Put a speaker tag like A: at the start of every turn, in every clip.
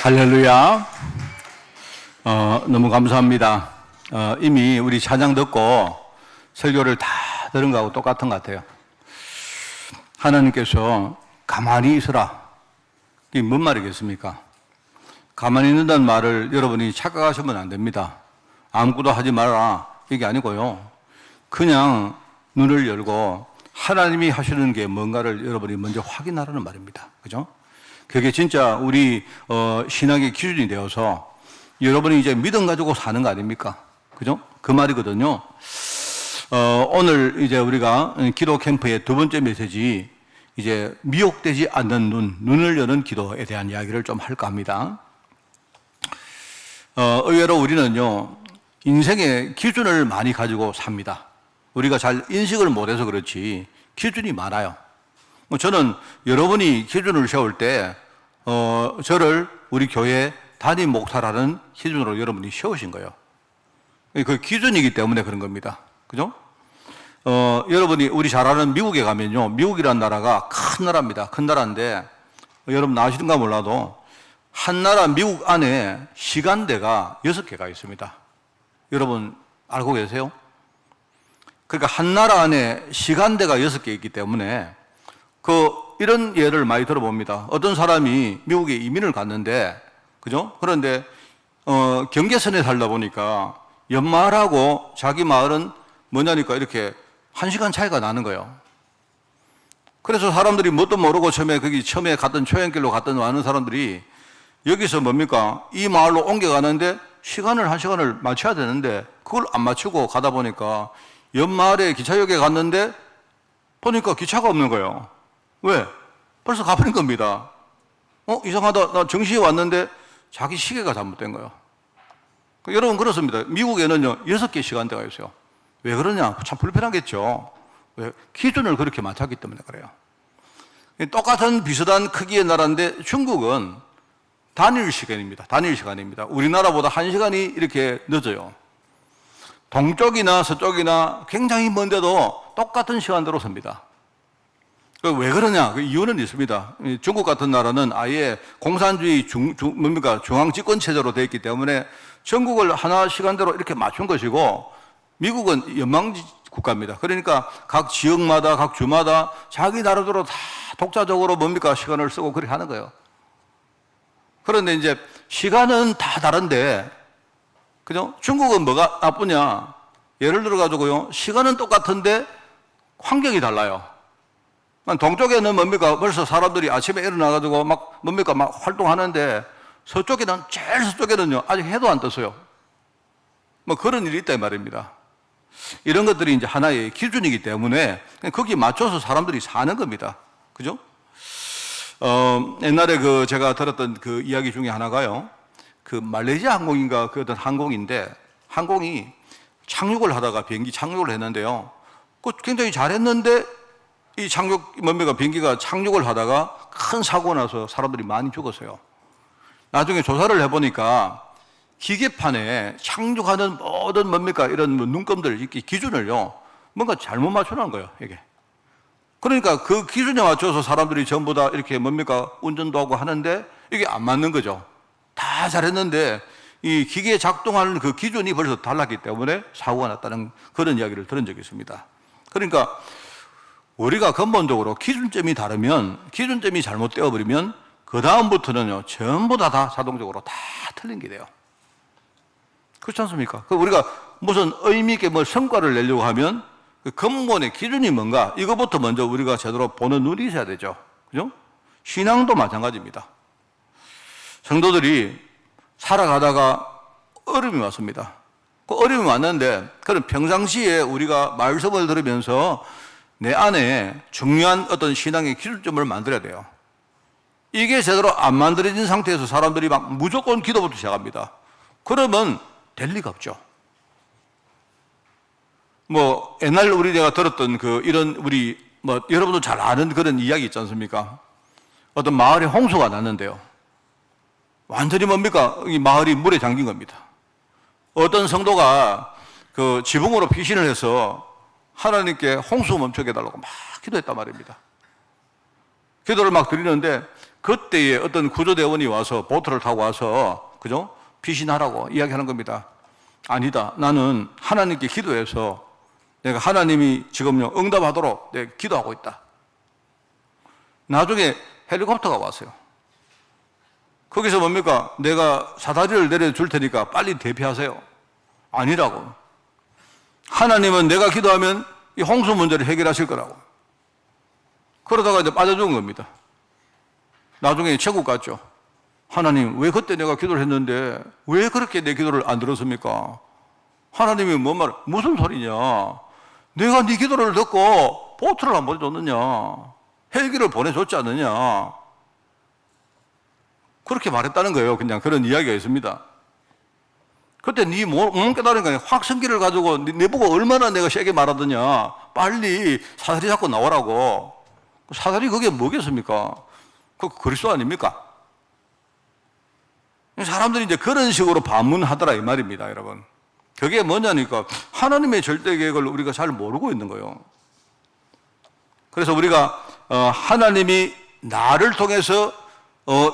A: 할렐루야. 너무 감사합니다. 이미 우리 찬양 듣고 설교를 다 들은 거하고 똑같은 것 같아요. 하나님께서 가만히 있으라. 이게 뭔 말이겠습니까? 가만히 있는다는 말을 여러분이 착각하시면 안 됩니다. 아무것도 하지 말아라. 이게 아니고요. 그냥 눈을 열고 하나님이 하시는 게 뭔가를 여러분이 먼저 확인하라는 말입니다. 그죠? 그게 진짜 우리 신앙의 기준이 되어서 여러분이 이제 믿음 가지고 사는 거 아닙니까? 그죠? 그 말이거든요. 오늘 이제 우리가 기도 캠프의 두 번째 메시지, 이제 미혹되지 않는 눈을 여는 기도에 대한 이야기를 좀 할까 합니다. 의외로 우리는요, 인생의 기준을 많이 가지고 삽니다. 우리가 잘 인식을 못해서 그렇지 기준이 많아요. 저는 여러분이 기준을 세울 때 저를 우리 교회 담임 목사라는 기준으로 여러분이 세우신 거예요. 그 기준이기 때문에 그런 겁니다. 그죠? 여러분이 우리 잘 아는 미국에 가면요, 미국이라는 나라가 큰 나라입니다. 큰 나라인데 여러분 아시는가 몰라도 한 나라 미국 안에 시간대가 6개가 있습니다. 여러분 알고 계세요? 그러니까 한 나라 안에 시간대가 6개 있기 때문에 이런 예를 많이 들어봅니다. 어떤 사람이 미국에 이민을 갔는데, 그죠? 그런데, 경계선에 살다 보니까 연마을하고 자기 마을은 뭐냐니까 이렇게 1시간 차이가 나는 거예요. 그래서 사람들이 뭣도 모르고 처음에 갔던 초행길로 갔던 많은 사람들이 여기서 뭡니까? 이 마을로 옮겨가는데 시간을 1시간을 맞춰야 되는데 그걸 안 맞추고 가다 보니까 연마을에 기차역에 갔는데 보니까 기차가 없는 거예요. 왜? 벌써 가버린 겁니다. 이상하다. 나 정시에 왔는데 자기 시계가 잘못된 거예요. 여러분 그렇습니다. 미국에는요 6개 시간대가 있어요. 왜 그러냐? 참 불편하겠죠. 왜? 기준을 그렇게 맞췄기 때문에 그래요. 똑같은 비슷한 크기의 나라인데 중국은 단일 시간입니다. 단일 시간입니다. 우리나라보다 1시간이 이렇게 늦어요. 동쪽이나 서쪽이나 굉장히 먼데도 똑같은 시간대로 섭니다. 왜 그러냐? 그 이유는 있습니다. 중국 같은 나라는 아예 공산주의 중앙 집권 체제로 되어 있기 때문에 전국을 하나 시간대로 이렇게 맞춘 것이고, 미국은 연방 국가입니다. 그러니까 각 지역마다, 각 주마다 자기 나라대로 다 독자적으로 시간을 쓰고 그렇게 하는 거예요. 그런데 이제 시간은 다 다른데, 그죠? 중국은 뭐가 나쁘냐? 예를 들어가지고요, 시간은 똑같은데 환경이 달라요. 동쪽에는 벌써 사람들이 아침에 일어나가지고 막 활동하는데, 서쪽에는, 제일 서쪽에는요, 아직 해도 안 떴어요. 그런 일이 있다, 이 말입니다. 이런 것들이 이제 하나의 기준이기 때문에 거기에 맞춰서 사람들이 사는 겁니다. 그죠? 옛날에 제가 들었던 그 이야기 중에 하나가요, 말레이시아 항공인가 그 어떤 항공인데, 항공이 비행기 착륙을 했는데요, 굉장히 잘했는데, 비행기가 착륙을 하다가 큰 사고가 나서 사람들이 많이 죽었어요. 나중에 조사를 해보니까 기계판에 착륙하는 모든 이런 눈금들, 기준을요, 뭔가 잘못 맞춰놓은 거예요, 이게. 그러니까 그 기준에 맞춰서 사람들이 전부 다 이렇게 운전도 하고 하는데 이게 안 맞는 거죠. 다 잘했는데 이 기계에 작동하는 그 기준이 벌써 달랐기 때문에 사고가 났다는 그런 이야기를 들은 적이 있습니다. 그러니까 우리가 근본적으로 기준점이 다르면, 기준점이 잘못되어 버리면 그 다음부터는요 전부 다 자동적으로 다 틀린 게 돼요. 그렇지 않습니까? 우리가 무슨 의미 있게 성과를 내려고 하면 그 근본의 기준이 뭔가, 이거부터 먼저 우리가 제대로 보는 눈이 있어야 되죠. 그죠? 신앙도 마찬가지입니다. 성도들이 살아가다가 어려움이 왔습니다. 그 어려움이 왔는데, 그럼 평상시에 우리가 말씀을 들으면서 내 안에 중요한 어떤 신앙의 기준점을 만들어야 돼요. 이게 제대로 안 만들어진 상태에서 사람들이 무조건 기도부터 시작합니다. 그러면 될 리가 없죠. 옛날 내가 들었던 여러분도 잘 아는 그런 이야기 있지 않습니까? 어떤 마을에 홍수가 났는데요, 완전히 이 마을이 물에 잠긴 겁니다. 어떤 성도가 지붕으로 피신을 해서 하나님께 홍수 멈추게 해달라고 막 기도했단 말입니다. 기도를 막 드리는데 그때에 어떤 구조대원이 와서 보트를 타고 와서 그죠? 피신하라고 이야기하는 겁니다. 아니다. 나는 하나님께 기도해서 내가 하나님이 지금요 응답하도록 내가 기도하고 있다. 나중에 헬리콥터가 왔어요. 거기서 뭡니까? 내가 사다리를 내려줄 테니까 빨리 대피하세요. 아니라고. 하나님은 내가 기도하면 이 홍수 문제를 해결하실 거라고. 그러다가 이제 빠져 죽은 겁니다. 나중에 천국 갔죠. 하나님, 왜 그때 내가 기도를 했는데 왜 그렇게 내 기도를 안 들었습니까? 하나님이 뭔 말, 무슨 소리냐? 내가 네 기도를 듣고 보트를 안 보내줬느냐? 헬기를 보내줬지 않느냐? 그렇게 말했다는 거예요. 그냥 그런 이야기가 있습니다. 그때 네 몸 깨달으니까 확성기를 가지고 네 보고 얼마나 내가 세게 말하더냐. 빨리 사다리 잡고 나오라고. 사다리 그게 뭐겠습니까? 그 그리스도 아닙니까? 사람들이 이제 그런 식으로 반문하더라 이 말입니다, 여러분. 그게 뭐냐니까 하나님의 절대 계획을 우리가 잘 모르고 있는 거예요. 그래서 우리가 하나님이 나를 통해서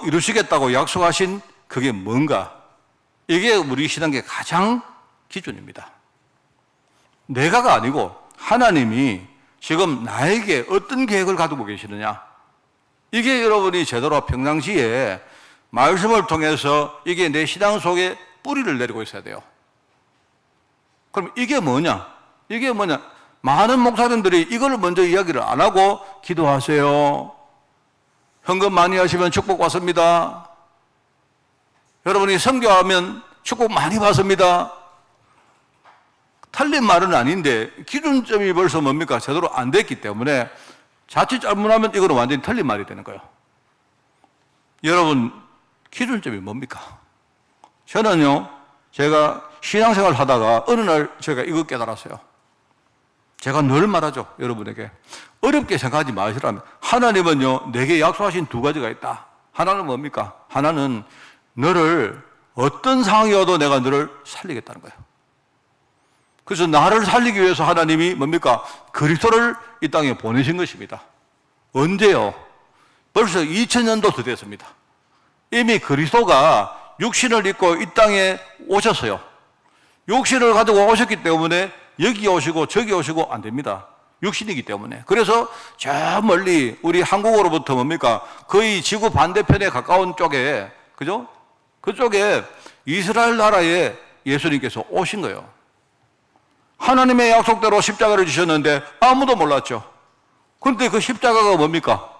A: 이루시겠다고 약속하신 그게 뭔가? 이게 우리 신앙의 가장 기준입니다. 내가가 아니고 하나님이 지금 나에게 어떤 계획을 가지고 계시느냐? 이게 여러분이 제대로 평상시에 말씀을 통해서 이게 내 신앙 속에 뿌리를 내리고 있어야 돼요. 그럼 이게 뭐냐? 이게 뭐냐? 많은 목사님들이 이걸 먼저 이야기를 안 하고 기도하세요. 헌금 많이 하시면 축복 받습니다. 여러분이 선교하면 축복 많이 받습니다. 틀린 말은 아닌데 기준점이 벌써 뭡니까? 제대로 안 됐기 때문에 자칫 잘못하면 이거는 완전히 틀린 말이 되는 거예요. 여러분 기준점이 뭡니까? 저는요, 제가 신앙생활 하다가 어느 날 제가 이거 깨달았어요. 제가 늘 말하죠, 여러분에게. 어렵게 생각하지 마시라면. 하나님은요, 내게 약속하신 두 가지가 있다. 하나는 뭡니까? 하나는 너를 어떤 상황이어도 내가 너를 살리겠다는 거예요. 그래서 나를 살리기 위해서 하나님이 뭡니까? 그리스도를 이 땅에 보내신 것입니다. 언제요? 벌써 2000년도 더 됐습니다. 이미 그리스도가 육신을 입고 이 땅에 오셨어요. 육신을 가지고 오셨기 때문에 여기 오시고 저기 오시고 안 됩니다. 육신이기 때문에. 그래서 저 멀리 우리 한국으로부터 뭡니까? 거의 지구 반대편에 가까운 쪽에, 그죠? 그쪽에 이스라엘 나라에 예수님께서 오신 거예요. 하나님의 약속대로 십자가를 지셨는데 아무도 몰랐죠. 그런데 그 십자가가 뭡니까?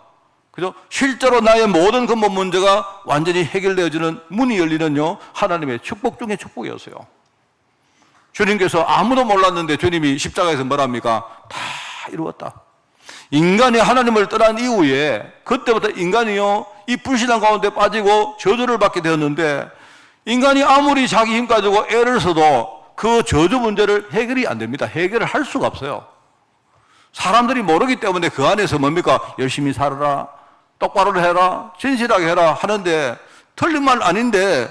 A: 그죠? 실제로 나의 모든 근본 문제가 완전히 해결되어지는 문이 열리는요, 하나님의 축복 중에 축복이었어요. 주님께서 아무도 몰랐는데 주님이 십자가에서 뭐랍니까? 다 이루었다. 인간이 하나님을 떠난 이후에 그때부터 인간이요, 이 불신앙 가운데 빠지고 저주를 받게 되었는데 인간이 아무리 자기 힘 가지고 애를 써도 그 저주 문제를 해결이 안 됩니다. 해결을 할 수가 없어요. 사람들이 모르기 때문에 그 안에서 뭡니까? 열심히 살아라, 똑바로 해라, 진실하게 해라 하는데 틀린 말 아닌데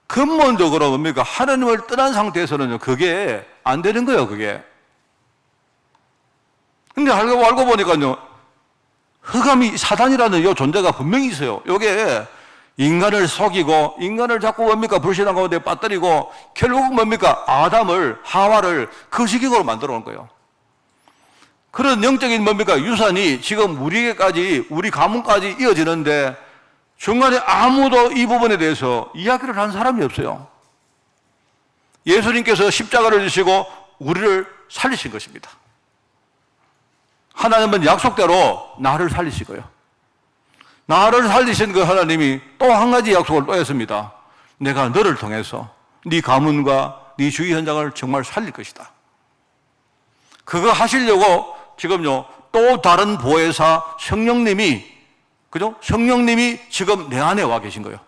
A: 근본적으로 뭡니까? 하나님을 떠난 상태에서는요, 그게 안 되는 거예요, 그게. 근데 알고 보니까요, 흑암이 사단이라는 이 존재가 분명히 있어요. 이게 인간을 속이고, 인간을 자꾸 뭡니까? 불신앙 가운데 빠뜨리고, 결국 뭡니까? 아담을, 하와를 그 시기로 만들어 놓은 거예요. 그런 영적인 뭡니까? 유산이 지금 우리에게까지, 우리 가문까지 이어지는데, 중간에 아무도 이 부분에 대해서 이야기를 한 사람이 없어요. 예수님께서 십자가를 지시고 우리를 살리신 것입니다. 하나님은 약속대로 나를 살리시고요. 나를 살리신 그 하나님이 또 한 가지 약속을 또 했습니다. 내가 너를 통해서 네 가문과 네 주위 현장을 정말 살릴 것이다. 그거 하시려고 지금요, 또 다른 보혜사 성령님이, 그죠? 성령님이 지금 내 안에 와 계신 거예요.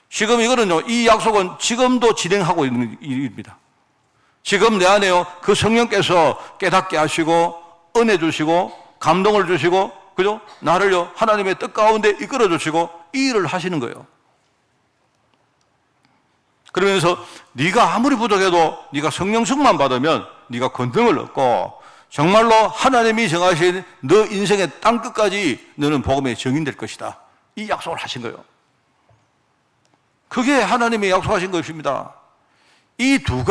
A: 지금 이거는요, 이 약속은 지금도 진행하고 있는 일입니다. 지금 내 안에요, 그 성령께서 깨닫게 하시고, 은혜 주시고, 감동을 주시고, 그죠? 나를요, 하나님의 뜻 가운데 이끌어 주시고, 이 일을 하시는 거예요. 그러면서 네가 아무리 부족해도 네가 성령 충만 받으면 네가 권능을 얻고, 정말로 하나님이 정하신 너 인생의 땅끝까지 너는 복음의 증인될 것이다. 이 약속을 하신 거예요. 그게 하나님이 약속하신 것입니다. 이 두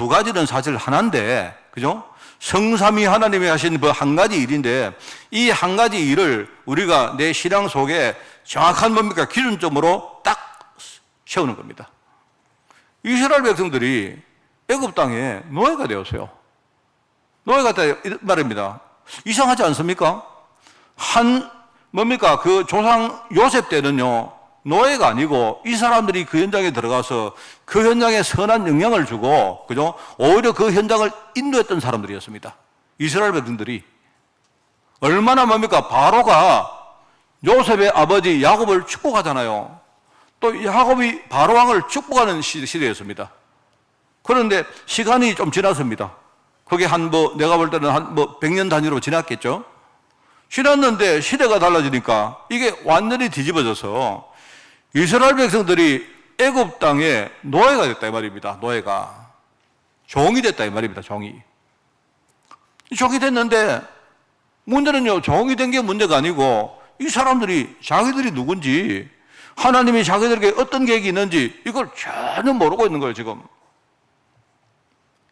A: 가지는 사실 하나인데, 그죠? 성삼위 하나님이 하신 그 한 가지 일인데, 이 한 가지 일을 우리가 내 신앙 속에 정확한 뭡니까? 기준점으로 딱 세우는 겁니다. 이스라엘 백성들이 애굽 땅에 노예가 되었어요. 노예가 되었다 말입니다. 이상하지 않습니까? 뭡니까? 그 조상 요셉 때는요, 노예가 아니고 이 사람들이 그 현장에 들어가서 그 현장에 선한 영향을 주고, 그죠? 오히려 그 현장을 인도했던 사람들이었습니다. 이스라엘 백성들이. 얼마나 뭡니까? 바로가 요셉의 아버지 야곱을 축복하잖아요. 또 야곱이 바로왕을 축복하는 시대였습니다. 그런데 시간이 좀 지났습니다. 그게 내가 볼 때는 100년 단위로 지났겠죠? 지났는데 시대가 달라지니까 이게 완전히 뒤집어져서 이스라엘 백성들이 애굽 땅에 노예가 됐다 이 말입니다. 노예가. 종이 됐다 이 말입니다. 종이 됐는데 문제는요, 종이 된 게 문제가 아니고 이 사람들이 자기들이 누군지, 하나님이 자기들에게 어떤 계획이 있는지 이걸 전혀 모르고 있는 거예요, 지금.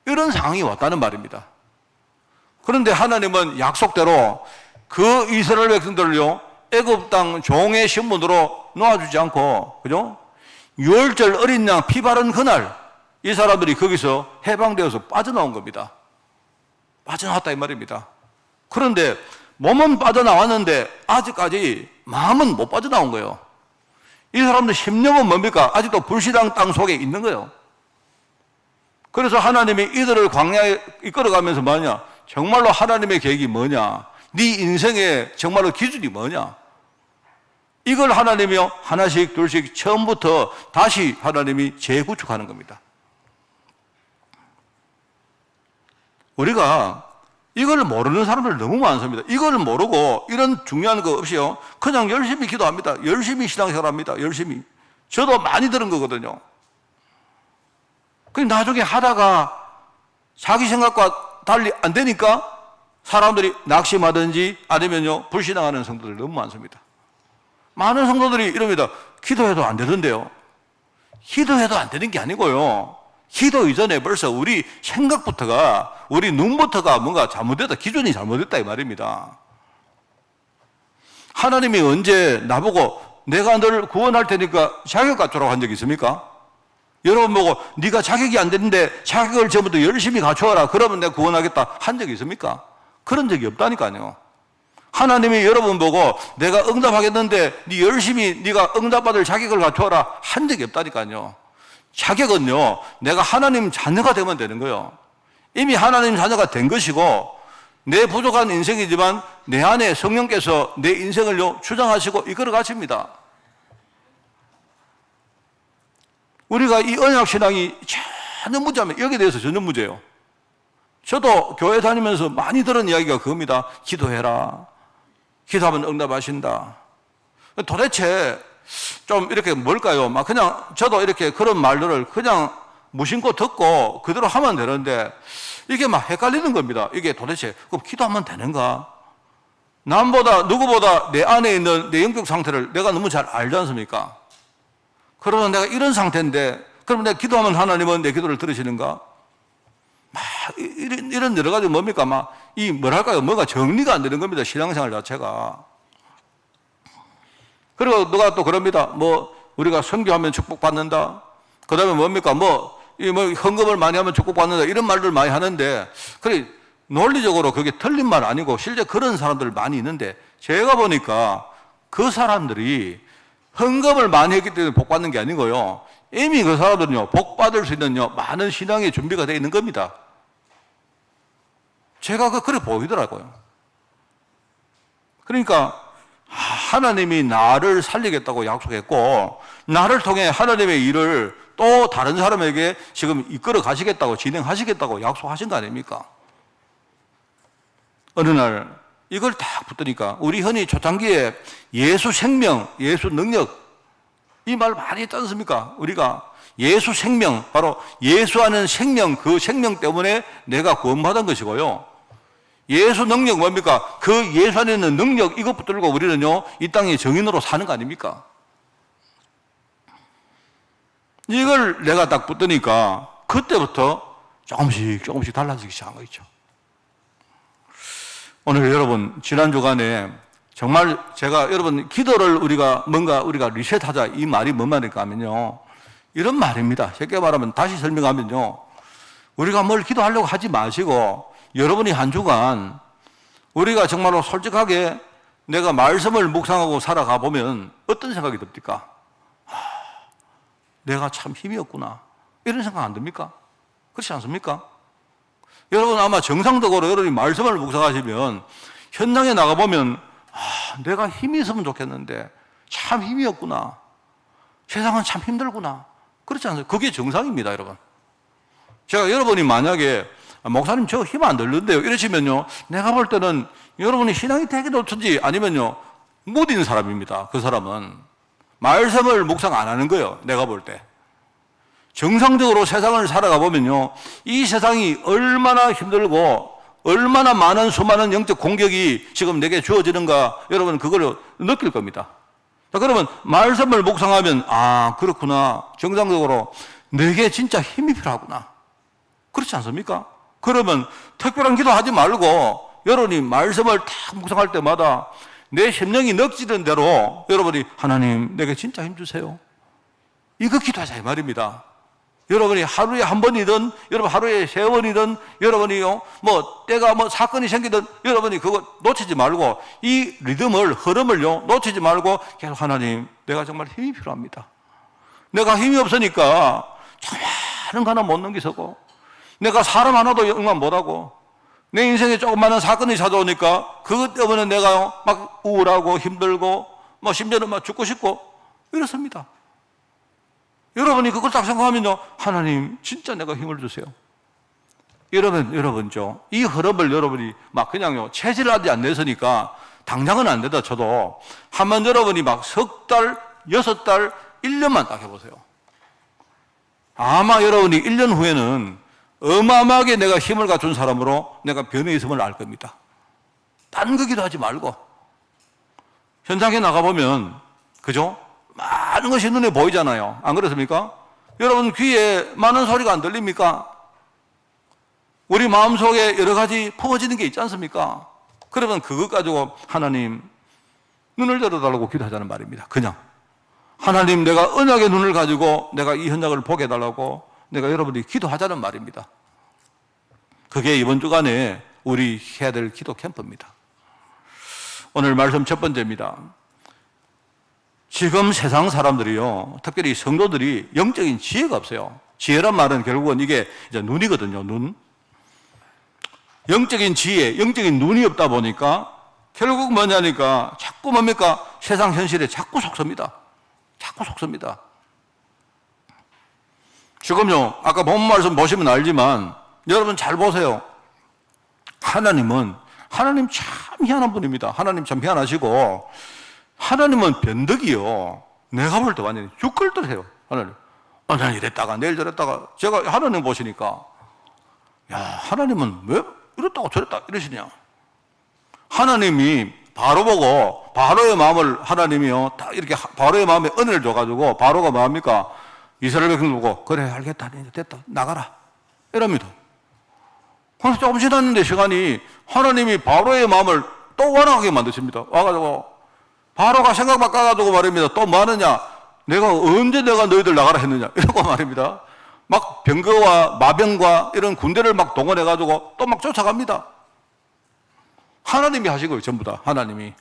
A: 이런 상황이 왔다는 말입니다. 그런데 하나님은 약속대로 그 이스라엘 백성들을요, 애굽 땅 종의 신분으로 놓아주지 않고, 그죠? 유월절 어린 양 피 바른 그날 이 사람들이 거기서 해방되어서 빠져나온 겁니다. 빠져나왔다 이 말입니다. 그런데 몸은 빠져나왔는데 아직까지 마음은 못 빠져나온 거예요. 이 사람들 심령은 뭡니까? 아직도 불신앙 땅 속에 있는 거예요. 그래서 하나님이 이들을 광야에 이끌어가면서 뭐냐? 정말로 하나님의 계획이 뭐냐? 네 인생의 정말로 기준이 뭐냐? 이걸 하나님이 하나씩 둘씩 처음부터 다시 하나님이 재구축하는 겁니다. 우리가 이걸 모르는 사람들 너무 많습니다. 이걸 모르고 이런 중요한 거 없이요, 그냥 열심히 기도합니다. 열심히 신앙생활합니다. 열심히. 저도 많이 들은 거거든요. 그 나중에 하다가 자기 생각과 달리 안 되니까 사람들이 낙심하든지 아니면요, 불신앙하는 성도들 너무 많습니다. 많은 성도들이 이럽니다. 기도해도 안 되던데요. 기도해도 안 되는 게 아니고요, 기도 이전에 벌써 우리 생각부터가, 우리 눈부터가 뭔가 잘못됐다, 기준이 잘못됐다 이 말입니다. 하나님이 언제 나보고 내가 너를 구원할 테니까 자격 갖추라고 한 적이 있습니까? 여러분 보고 네가 자격이 안 되는데 자격을 전부터 열심히 갖추어라, 그러면 내가 구원하겠다 한 적이 있습니까? 그런 적이 없다니까요. 하나님이 여러분 보고 내가 응답하겠는데 네 열심히 네가 응답받을 자격을 갖추어라 한 적이 없다니까요. 자격은요, 내가 하나님 자녀가 되면 되는 거예요. 이미 하나님 자녀가 된 것이고, 내 부족한 인생이지만 내 안에 성령께서 내 인생을요 주장하시고 이끌어 가십니다. 우리가 이 언약신앙이 전혀 문제면 여기에 대해서 전혀 문제예요. 저도 교회 다니면서 많이 들은 이야기가 그겁니다. 기도해라. 기도하면 응답하신다. 도대체 좀 이렇게 뭘까요? 막 그냥 저도 이렇게 그런 말들을 그냥 무심코 듣고 그대로 하면 되는데 이게 막 헷갈리는 겁니다. 이게 도대체 그럼 기도하면 되는가? 남보다 누구보다 내 안에 있는 내 영적 상태를 내가 너무 잘 알지 않습니까? 그러면 내가 이런 상태인데 그럼 내가 기도하면 하나님은 내 기도를 들으시는가? 막 이런 여러 가지 뭡니까? 막 이 뭐랄까요? 뭐가 정리가 안 되는 겁니다. 신앙생활 자체가. 그리고 누가 또 그럽니다. 뭐 우리가 선교하면 축복받는다. 그 다음에 뭡니까? 헌금을 많이 하면 축복받는다. 이런 말들 많이 하는데, 그래 논리적으로 그게 틀린 말 아니고 실제 그런 사람들 많이 있는데, 제가 보니까 그 사람들이 헌금을 많이 했기 때문에 복 받는 게 아니고요, 이미 그 사람들은요 복 받을 수 있는 많은 신앙의 준비가 되어 있는 겁니다. 제가 그래 보이더라고요. 그러니까 하나님이 나를 살리겠다고 약속했고, 나를 통해 하나님의 일을 또 다른 사람에게 지금 이끌어 가시겠다고, 진행하시겠다고 약속하신 거 아닙니까? 어느 날 이걸 딱 붙으니까, 우리 흔히 초창기에 예수 생명, 예수 능력, 이 말 많이 했지 않습니까? 우리가 예수 생명, 바로 예수하는 생명, 그 생명 때문에 내가 구원받은 것이고요, 예수 능력 뭡니까? 그 예수 안에 있는 능력 이것 붙들고 우리는요 이 땅의 정인으로 사는 거 아닙니까? 이걸 내가 딱 붙드니까 그때부터 조금씩 달라지기 시작한 거 있죠. 오늘 여러분 지난 주간에 정말 제가 여러분 기도를 우리가 리셋하자 이 말이 뭔 말일까 하면요 이런 말입니다. 쉽게 말하면 다시 설명하면요 우리가 뭘 기도하려고 하지 마시고 여러분이 한 주간 우리가 정말로 솔직하게 내가 말씀을 묵상하고 살아가 보면 어떤 생각이 듭니까? 내가 참 힘이 없구나 이런 생각 안 듭니까? 그렇지 않습니까? 여러분 아마 정상적으로 여러분이 말씀을 묵상하시면 현장에 나가보면 내가 힘이 있으면 좋겠는데 참 힘이 없구나. 세상은 참 힘들구나. 그렇지 않습니까? 그게 정상입니다, 여러분. 제가 여러분이 만약에 목사님 저 힘 안 들는데요 이러시면요 내가 볼 때는 여러분이 신앙이 되게 좋든지 아니면요 무딘 사람입니다. 그 사람은 말씀을 묵상 안 하는 거예요. 내가 볼 때. 정상적으로 세상을 살아가 보면요 이 세상이 얼마나 힘들고 얼마나 많은 수많은 영적 공격이 지금 내게 주어지는가 여러분 그걸 느낄 겁니다. 자, 그러면 말씀을 묵상하면 그렇구나 정상적으로 내게 진짜 힘이 필요하구나. 그렇지 않습니까? 그러면 특별한 기도하지 말고 여러분이 말씀을 딱 묵상할 때마다 내 심령이 느끼는 대로 여러분이 하나님 내게 진짜 힘 주세요. 이거 기도하자 이 말입니다. 여러분이 하루에 한 번이든 여러분 하루에 3번이든 여러분이요 때가 사건이 생기든 여러분이 그거 놓치지 말고 이 리듬을 흐름을요 놓치지 말고 계속 하나님 내가 정말 힘이 필요합니다. 내가 힘이 없으니까 많은 거 하나 못 넘기서고 내가 사람 하나도 영감 못하고 내 인생에 조그마한 사건이 찾아오니까 그것 때문에 내가 막 우울하고 힘들고 심지어는 막 죽고 싶고 이렇습니다. 여러분이 그걸 딱 생각하면요 하나님 진짜 내가 힘을 주세요. 이러면 여러분죠 이 흐름을 여러분이 막 그냥요 체질하지 않내서니까 당장은 안 되다 쳐도 한번 여러분이 막 석 달, 6달, 1년만 딱 해보세요. 아마 여러분이 1년 후에는 어마어마하게 내가 힘을 갖춘 사람으로 내가 변해 있음을 알 겁니다. 딴 거 기도하지 말고 현장에 나가보면 그죠? 많은 것이 눈에 보이잖아요. 안 그렇습니까? 여러분 귀에 많은 소리가 안 들립니까? 우리 마음속에 여러 가지 품어지는 게 있지 않습니까? 그러면 그것 가지고 하나님 눈을 열어달라고 기도하자는 말입니다. 그냥 하나님 내가 언약의 눈을 가지고 내가 이 현장을 보게 해달라고 내가 여러분이 기도하자는 말입니다. 그게 이번 주간에 우리 해야 될 기도 캠프입니다. 오늘 말씀 첫 번째입니다. 지금 세상 사람들이요, 특별히 성도들이 영적인 지혜가 없어요. 지혜란 말은 결국은 이게 이제 눈이거든요, 눈. 영적인 지혜, 영적인 눈이 없다 보니까 결국 뭐냐니까 자꾸 뭡니까? 세상 현실에 자꾸 속습니다. 자꾸 속습니다. 지금요, 아까 본 말씀 보시면 알지만 여러분 잘 보세요. 하나님 참 희한한 분입니다. 하나님 참 희한하시고 하나님은 변덕이요. 내가 볼 때 완전히 죽을듯해요. 하나님. 난 이랬다가 내일 저랬다가 제가 하나님 보시니까 야 하나님은 왜 이랬다가 저랬다 이러시냐. 하나님이 바로 보고 바로의 마음을 하나님이요 딱 이렇게 바로의 마음에 은혜를 줘가지고 바로가 뭐합니까? 이스라엘 백성 보고 그래 알겠다 됐다 나가라 이럽니다. 그래서 조금 지났는데 시간이 하나님이 바로의 마음을 또 완악하게 만드십니다. 와가지고 바로가 생각 바꿔가지고 말입니다. 또 뭐 하느냐? 내가 언제 내가 너희들 나가라 했느냐? 이러고 말입니다. 막 병거와 마병과 이런 군대를 막 동원해가지고 또 막 쫓아갑니다. 하나님이 하시고요, 전부 다. 하나님은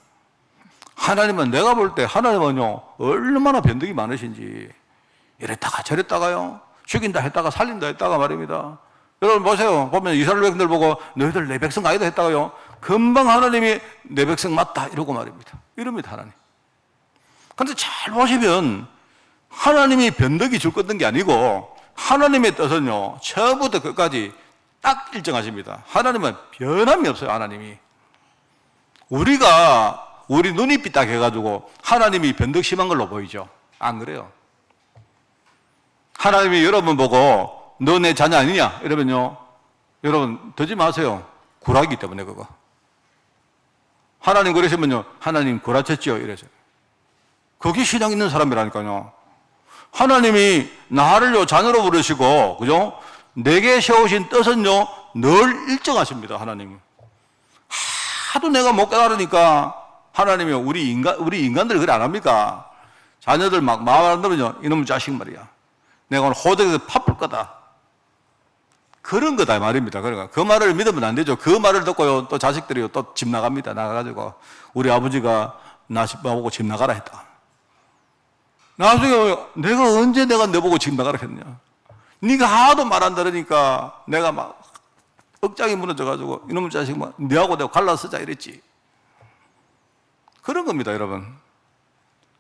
A: 내가 볼 때 하나님은요, 얼마나 변덕이 많으신지. 이랬다가 저랬다가요. 죽인다 했다가 살린다 했다가 말입니다. 여러분 보세요. 보면 이스라엘 백성들 보고 너희들 내 백성 아니다 했다가요. 금방 하나님이 내 백성 맞다 이러고 말입니다. 이럽니다, 하나님. 그런데 잘 보시면 하나님이 변덕이 줄 것던 게 아니고 하나님의 뜻은요, 처음부터 끝까지 딱 일정하십니다. 하나님은 변함이 없어요, 하나님이. 우리 눈이 삐딱해가지고 하나님이 변덕 심한 걸로 보이죠. 안 그래요. 하나님이 여러분 보고 너 내 자녀 아니냐? 이러면요, 여러분 듣지 마세요. 구라이기 때문에 그거. 하나님 그러시면요, 하나님 구라쳤죠 이래서. 그게 신앙 있는 사람이라니까요. 하나님이 나를요 자녀로 부르시고, 그죠? 내게 세우신 뜻은요 늘 일정하십니다. 하나님은. 하도 내가 못 깨달으니까 하나님이 우리 인간들 그래 안 합니까? 자녀들 막 마음 안 들으면 이놈의 자식 말이야, 내가 오늘 호적에서 파풀 거다, 그런 거다 말입니다. 그러니까 그 말을 믿으면 안 되죠. 그 말을 듣고요 또 자식들이 또 집 나갑니다. 나가가지고 우리 아버지가 나 집 나보고 집 나가라 했다. 나중에 내가 언제 내가 너보고 집 나가라 했냐, 네가 하도 말 안 들으니까 내가 막 억장이 무너져가지고 이놈의 자식 막 너하고 내가 갈라 쓰자 이랬지. 그런 겁니다, 여러분.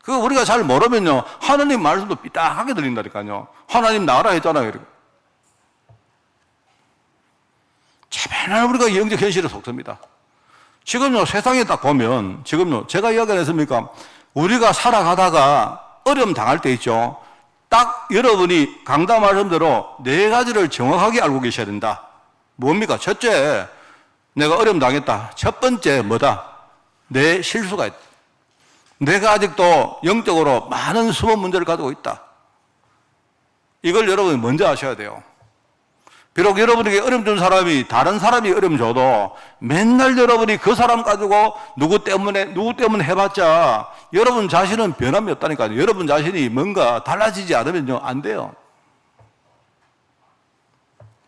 A: 그거 우리가 잘 모르면요 하나님 말씀도 삐딱하게 들린다니까요. 하나님 나가라 했잖아요. 맨날 우리가 영적 현실에 속습니다. 지금요 세상에 딱 보면, 지금요 제가 이야기 안 했습니까? 우리가 살아가다가 어려움 당할 때 있죠. 딱 여러분이 강다 말씀대로 네 가지를 정확하게 알고 계셔야 된다. 뭡니까? 첫째, 내가 어려움 당했다. 첫 번째 뭐다? 내 실수가 있다. 내가 아직도 영적으로 많은 숨은 문제를 가지고 있다. 이걸 여러분이 먼저 아셔야 돼요. 비록 여러분에게 어려움 준 사람이 다른 사람이 어려움 줘도 맨날 여러분이 그 사람 가지고 누구 때문에 해봤자 여러분 자신은 변함이 없다니까요. 여러분 자신이 뭔가 달라지지 않으면요 안 돼요.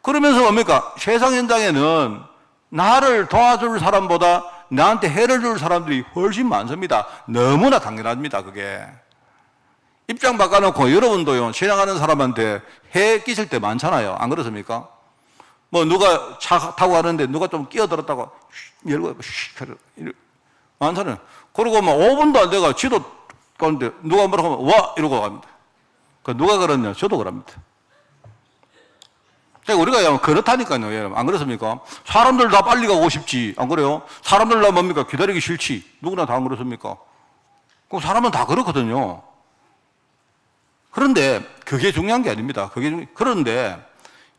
A: 그러면서 뭡니까? 세상 현장에는 나를 도와줄 사람보다 나한테 해를 줄 사람들이 훨씬 많습니다. 너무나 당연합니다. 그게 입장 바꿔놓고 여러분도요 신앙하는 사람한테 해 끼칠 때 많잖아요. 안 그렇습니까? 뭐 누가 차 타고 가는데 누가 좀 끼어들었다고 열고 많잖아요. 그리고 뭐 5분도 안 돼가 지도 가는데 누가 뭐라고 하면 와 이러고 갑니다. 그 누가 그러냐? 저도 그럽니다. 우리가 그렇다니까요, 여러분. 안 그렇습니까? 사람들 다 빨리 가고 싶지. 안 그래요? 사람들 다 뭡니까? 기다리기 싫지. 누구나 다 안 그렇습니까? 그럼 사람은 다 그렇거든요. 그런데 그게 중요한 게 아닙니다. 그런데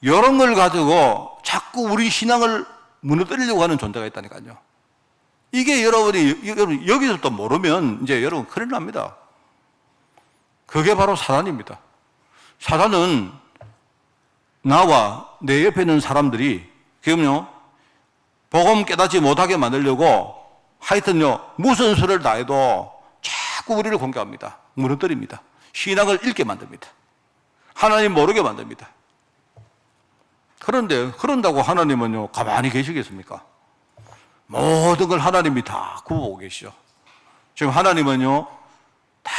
A: 이런 걸 가지고 자꾸 우리 신앙을 무너뜨리려고 하는 존재가 있다니까요. 이게 여러분 여기서 또 모르면 이제 여러분 큰일 납니다. 그게 바로 사단입니다. 사단은 나와 내 옆에 있는 사람들이 지금요 복음 깨닫지 못하게 만들려고 하여튼요 무슨 수를 다해도 자꾸 우리를 공격합니다. 무너뜨립니다. 신앙을 잃게 만듭니다. 하나님 모르게 만듭니다. 그런데 그런다고 하나님은요 가만히 계시겠습니까? 모든 걸 하나님이 다 구워보고 계시죠. 지금 하나님은요 다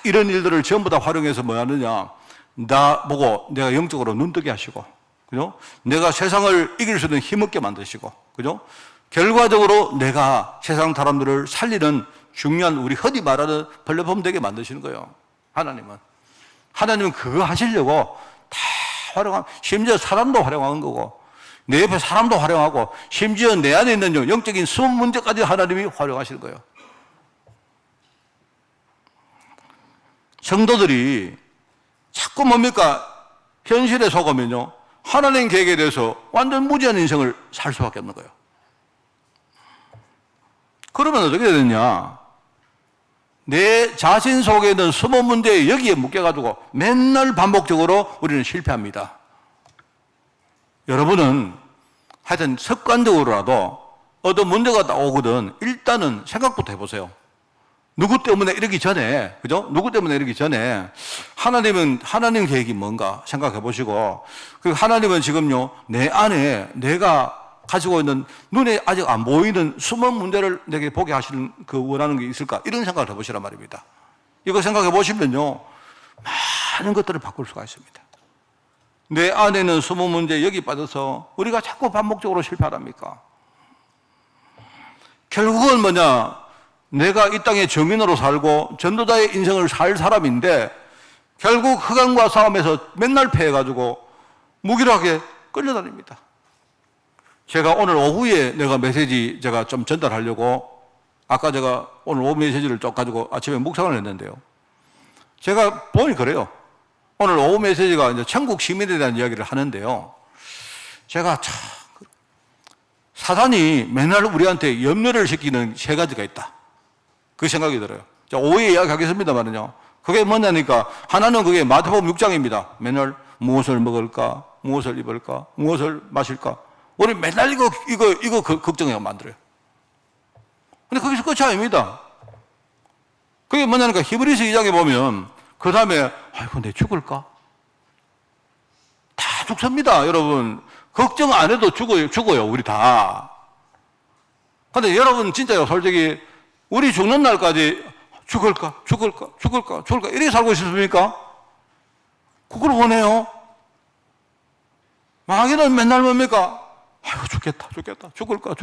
A: 이런 일들을 전부 다 활용해서 뭐 하느냐, 나 보고 내가 영적으로 눈뜨게 하시고, 그죠? 내가 세상을 이길 수 있는 힘없게 만드시고, 그죠? 결과적으로 내가 세상 사람들을 살리는 중요한 우리 흔히 말하는 플랫폼 되게 만드시는 거예요. 하나님은 그거 하시려고 다 심지어 사람도 활용하는 거고, 내 옆에 사람도 활용하고, 심지어 내 안에 있는 영적인 숨은 문제까지 하나님이 활용하시는 거예요. 성도들이 자꾸 뭡니까? 현실에 속으면요 하나님 계획에 대해서 완전 무지한 인생을 살 수밖에 없는 거예요. 그러면 어떻게 되느냐? 내 자신 속에 있는 숨은 문제에 여기에 묶여가지고 맨날 반복적으로 우리는 실패합니다. 여러분은 하여튼 습관적으로라도 어떤 문제가 나오거든 일단은 생각부터 해보세요. 누구 때문에 이러기 전에, 그죠? 누구 때문에 이러기 전에 하나님 계획이 뭔가 생각해 보시고, 그리고 하나님은 지금요 내 안에 내가 가지고 있는 눈에 아직 안 보이는 숨은 문제를 내게 보게 하시는 그 원하는 게 있을까? 이런 생각을 해보시란 말입니다. 이거 생각해 보시면요 많은 것들을 바꿀 수가 있습니다. 내 안에는 숨은 문제 여기 빠져서 우리가 자꾸 반복적으로 실패하랍니까? 결국은 뭐냐? 내가 이 땅에 정인으로 살고 전도자의 인생을 살 사람인데 결국 흑암과 싸움에서 맨날 패해가지고 무기력하게 끌려다닙니다. 제가 오늘 오후에 내가 메시지 제가 좀 전달하려고 아까 제가 오늘 오후 메시지를 쭉 가지고 아침에 묵상을 했는데요. 제가 보니 그래요. 오늘 오후 메시지가 이제 천국 시민에 대한 이야기를 하는데요. 제가 참 사단이 맨날 우리한테 염려를 시키는 세 가지가 있다. 그 생각이 들어요. 자, 오해 이야기하겠습니다만요. 그게 뭐냐니까, 하나는 그게 마태복음 6장입니다. 맨날 무엇을 먹을까, 무엇을 입을까, 무엇을 마실까. 우리 맨날 이거 걱정해서 만들어요. 근데 거기서 끝이 아닙니다. 그게 뭐냐니까, 히브리서 2장에 보면, 그 다음에, 아이고, 내 죽을까? 다 죽습니다, 여러분. 걱정 안 해도 죽어요, 우리 다. 근데 여러분, 진짜요, 솔직히, 우리 죽는 날까지 죽을까, 이렇게 살고 있습니까? 그걸 원해요? 마귀는 맨날 뭡니까? 아이고, 죽겠다, 죽을까.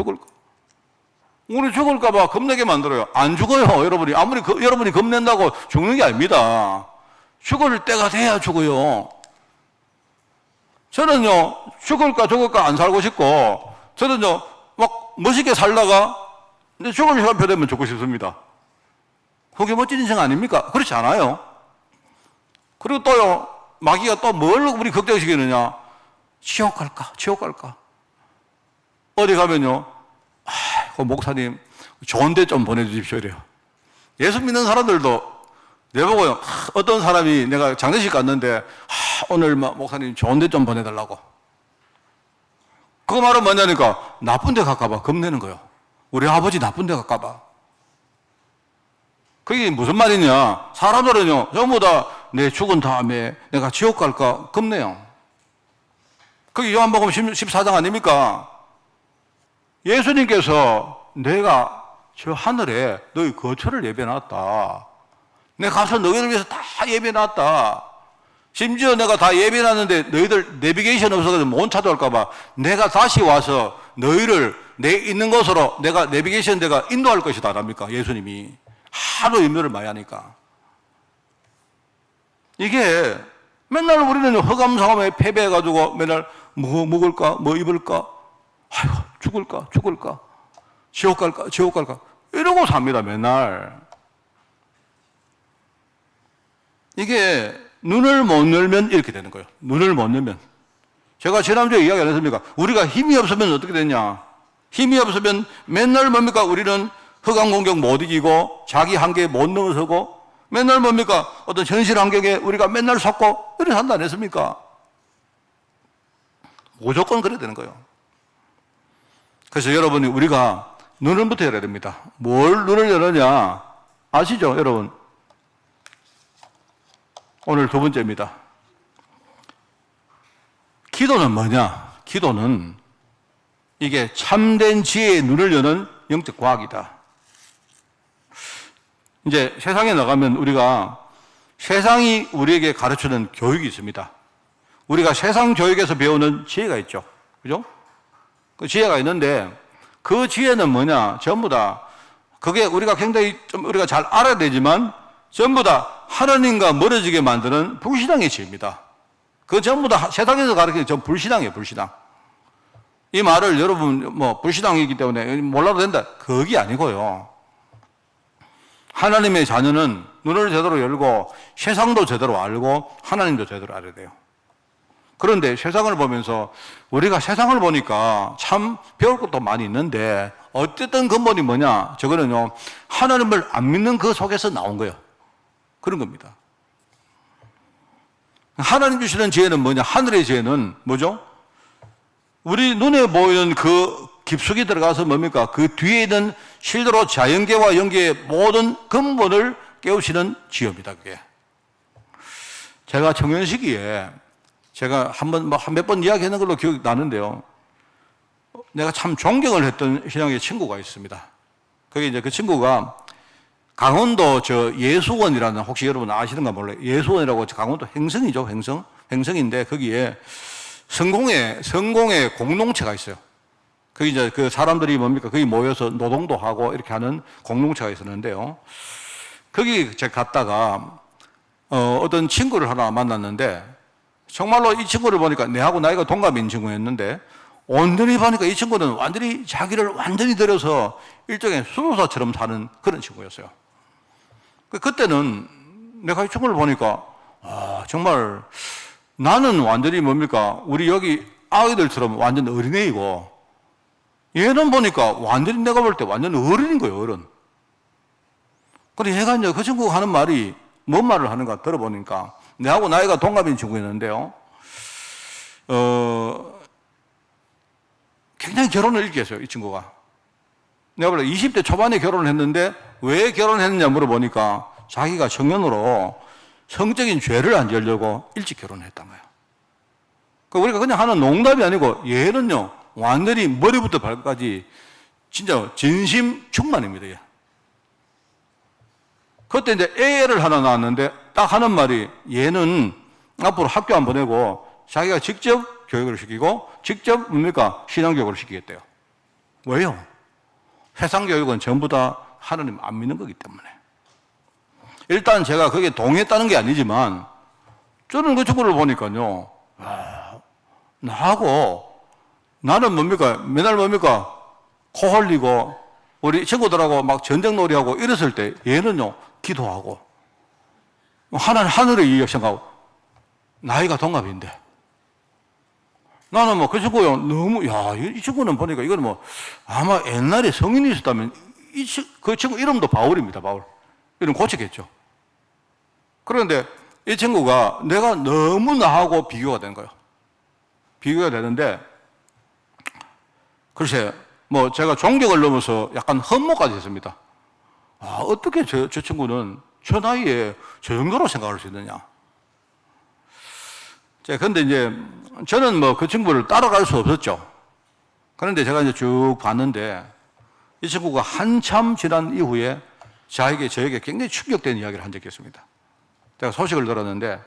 A: 우리 죽을까봐 겁내게 만들어요. 안 죽어요, 여러분이. 아무리 여러분이 겁낸다고 죽는 게 아닙니다. 죽을 때가 돼야 죽어요. 저는요, 죽을까 안 살고 싶고, 저는요, 막 멋있게 살다가, 근데 죽을 시간표 되면 죽고 싶습니다. 그게 멋진 인생 아닙니까? 그렇지 않아요. 그리고 또요, 마귀가 또 뭘 우리 걱정시키느냐? 지옥 갈까? 어디 가면요, 아이고, 목사님, 좋은 데 좀 보내주십시오, 이래요. 예수 믿는 사람들도 내보고요, 어떤 사람이 내가 장례식 갔는데, 오늘 목사님 좋은 데 좀 보내달라고. 그 말은 뭐냐니까, 나쁜 데 갈까봐 겁내는 거예요. 우리 아버지 나쁜 데 갈까봐. 그게 무슨 말이냐? 사람들은요, 전부 다 내 죽은 다음에 내가 지옥 갈까 겁내요. 그게 요한복음 14장 아닙니까? 예수님께서 내가 저 하늘에 너희 거처를 예배해놨다. 내가 가서 너희를 위해서 다 예배해놨다. 심지어 내가 다 예배해놨는데 너희들 내비게이션 없어서 못 찾아올까봐 내가 다시 와서 너희를 내 있는 곳으로 내가 내비게이션 내가 인도할 것이다.랍니까? 예수님이. 하도 염려를 많이 하니까. 이게 맨날 우리는 허감상함에 패배해가지고 맨날 뭐 먹을까, 뭐 입을까, 아이고, 죽을까, 지옥 갈까, 이러고 삽니다, 맨날. 이게 눈을 못 열면 이렇게 되는 거예요. 눈을 못 열면. 제가 지난주에 이야기 안 했습니까? 우리가 힘이 없으면 어떻게 되냐? 힘이 없으면 맨날 뭡니까? 우리는 흑암 공격 못 이기고 자기 한계 못 넘어서고 맨날 뭡니까? 어떤 현실 환경에 우리가 맨날 속고 이렇게 산다 안 했습니까? 무조건 그래야 되는 거예요. 그래서 여러분이 우리가 눈을부터 열어야 됩니다. 뭘 눈을 열느냐? 아시죠, 여러분? 오늘 두 번째입니다. 기도는 뭐냐? 기도는 이게 참된 지혜의 눈을 여는 영적 과학이다. 이제 세상에 나가면 우리가 세상이 우리에게 가르치는 교육이 있습니다. 우리가 세상 교육에서 배우는 지혜가 있죠. 그죠? 그 지혜가 있는데 그 지혜는 뭐냐? 전부 다 그게 우리가 굉장히 좀 우리가 잘 알아야 되지만 전부 다 하나님과 멀어지게 만드는 불신앙의 지혜입니다. 그 전부 다 세상에서 가르치는 전 불신앙이에요, 불신앙. 이 말을 여러분 뭐 불신앙이기 때문에 몰라도 된다. 그게 아니고요. 하나님의 자녀는 눈을 제대로 열고 세상도 제대로 알고 하나님도 제대로 알아야 돼요. 그런데 세상을 보면서 우리가 세상을 보니까 참 배울 것도 많이 있는데 어쨌든 근본이 뭐냐? 저거는요, 하나님을 안 믿는 그 속에서 나온 거예요. 그런 겁니다. 하나님 주시는 지혜는 뭐냐? 하늘의 지혜는 뭐죠? 우리 눈에 보이는 그 깊숙이 들어가서 뭡니까? 그 뒤에 있는 실제로 자연계와 영계의 모든 근본을 깨우치는 지혜입니다, 그게. 제가 청년 시기에 제가 몇 번 이야기하는 걸로 기억이 나는데요. 내가 참 존경을 했던 신앙의 친구가 있습니다. 그게 이제 그 친구가 강원도 예수원이라는, 혹시 여러분 아시는가 몰라요. 예수원이라고 강원도 횡성이죠, 횡성인데 거기에 성공의 공동체가 있어요. 거기 이제 그 사람들이 뭡니까? 거기 모여서 노동도 하고 이렇게 하는 공동체가 있었는데요. 거기 제가 갔다가, 어떤 친구를 하나 만났는데, 정말로 이 친구를 보니까 내하고 나이가 동갑인 친구였는데, 온전히 보니까 이 친구는 완전히 자기를 완전히 들여서 일종의 수도사처럼 사는 그런 친구였어요. 그때는 내가 이 친구를 보니까, 정말 나는 완전히 뭡니까? 우리 여기 아이들처럼 완전 어린애이고, 얘는 보니까 완전히 내가 볼 때 완전 어른인 거예요, 어른. 근데 얘가 이제 그 친구가 하는 말이 뭔 말을 하는가 들어보니까, 내하고 나이가 동갑인 친구였는데요. 굉장히 결혼을 일찍 했어요, 이 친구가. 내가 원래 20대 초반에 결혼을 했는데 왜 결혼했느냐 물어보니까 자기가 청년으로 성적인 죄를 안 지으려고 일찍 결혼을 했단 거예요. 그러니까 우리가 그냥 하는 농담이 아니고 얘는요, 완전히 머리부터 발까지 진짜 진심 충만입니다. 얘. 그때 이제 애를 하나 낳았는데 딱 하는 말이, 얘는 앞으로 학교 안 보내고 자기가 직접 교육을 시키고 직접 뭡니까? 신앙교육을 시키겠대요. 왜요? 세상 교육은 전부 다 하나님 안 믿는 거기 때문에. 일단 제가 거기에 동의했다는 게 아니지만 저는 그 친구를 보니까요, 나하고 나는 뭡니까? 맨날 뭡니까? 코 흘리고 우리 친구들하고 막 전쟁놀이하고 이랬을 때 얘는요, 기도하고 하늘의 일 생각하고. 나이가 동갑인데 나는 뭐 그 친구요, 너무, 이 친구는 보니까 이거는 뭐 아마 옛날에 성인이 있었다면 그 친구 이름도 바울입니다. 바울. 이름 고쳤겠죠. 그런데 이 친구가 내가 너무 나하고 비교가 되는 거예요. 비교가 되는데, 글쎄, 뭐 제가 존경을 넘어서 약간 흠모까지 했습니다. 어떻게 저 친구는 저 나이에 저 정도로 생각할 수 있느냐. 근데 이제 저는 뭐 그 친구를 따라갈 수 없었죠. 그런데 제가 이제 쭉 봤는데 이 친구가 한참 지난 이후에 저에게 굉장히 충격된 이야기를 한 적이 있습니다. 제가 소식을 들었는데